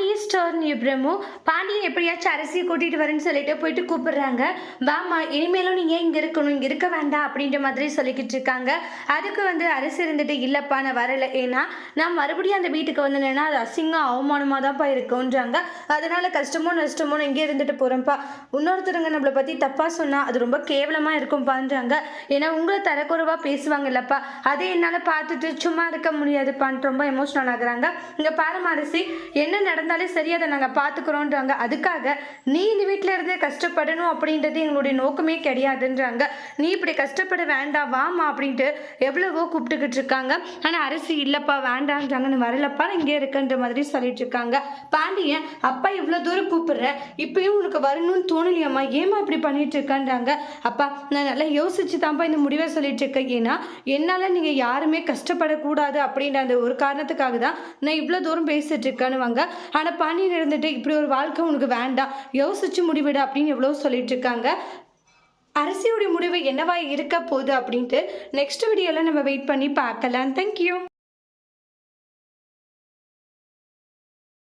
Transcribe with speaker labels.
Speaker 1: Pandian store நியூப்ரமோ Pandian எப்படியாச்சும் அரிசியை கூட்டிட்டு வரேன்னு சொல்லிட்டு போயிட்டு கூப்பிடுறாங்க. வாமா, இனிமேலும் நீங்க இங்க இருக்கணும், இங்க இருக்க வேண்டாம் அப்படின்ற மாதிரி சொல்லிக்கிட்டு இருக்காங்க. அதுக்கு அரசி இருந்துட்டு, இல்லப்பா நான் வரல, ஏன்னா நான் மறுபடியும் அந்த வீட்டுக்கு வந்தேன்னா அது அசிங்கம் அவமானமா தான்ப்பா இருக்கும்ன்றாங்க. அதனால கஷ்டமோ நஷ்டமோ நான் இங்கே இருந்துட்டு போறேன்ப்பா. இன்னொருத்தருங்க நம்மளை பத்தி தப்பா சொன்னா அது ரொம்ப கேவலமா இருக்கும்பான்றாங்க. ஏன்னா உங்களை தரக்குறைவா பேசுவாங்கல்லப்பா, அதை என்னால பார்த்துட்டு சும்மா இருக்க முடியாதுப்பான்னு ரொம்ப எமோஷனல் ஆகுறாங்க. இங்க பாரு அரிசி, என்ன நடந்தாலே சரி, அதை நாங்கள் பார்த்துக்குறோன்றாங்க. அதுக்காக நீ இந்த வீட்டில் இருந்து கஷ்டப்படணும் அப்படின்றது எங்களுடைய நோக்கமே கிடையாதுன்றாங்க. நீ இப்படி கஷ்டப்பட வேண்டாம் வாமா அப்படின்ட்டு எவ்வளவோ கூப்பிட்டுக்கிட்டு இருக்காங்க. ஆனால் அரிசி இல்லப்பா வேண்டான்றாங்க, நீ வரலப்பா இங்கே இருக்குன்ற மாதிரி சொல்லிட்டு இருக்காங்க. பாண்டியன், அப்பா இவ்வளோ தூரம் கூப்பிடுற, இப்பயும் உனக்கு வரணும்னு தோணலையம்மா, ஏமா இப்படி பண்ணிட்டு இருக்கன்றாங்க. அப்பா நான் நல்லா யோசிச்சு தான்ப்பா இந்த முடிவை சொல்லிட்டு இருக்கேன். ஏன்னா என்னால் நீங்கள் யாருமே கஷ்டப்படக்கூடாது அப்படின்ற அந்த ஒரு காரணத்துக்காக தான் நான் இவ்வளோ தூரம் பேசிட்டு இருக்கேன்னு வாங்க. ஆனால் பாண்டியன் இருந்துட்டு இப்படி ஒரு வாழ்க்கை உனக்கு வேண்டாம், யோசிச்சு முடிவிடு அப்படின்னு எவ்வளோ சொல்லிட்டு இருக்காங்க. அரசியோடைய முடிவு என்னவா இருக்க போகுது அப்படின்ட்டு நெக்ஸ்ட் வீடியோவில் நம்ம வெயிட் பண்ணி பார்க்கலாம். தேங்க்யூ.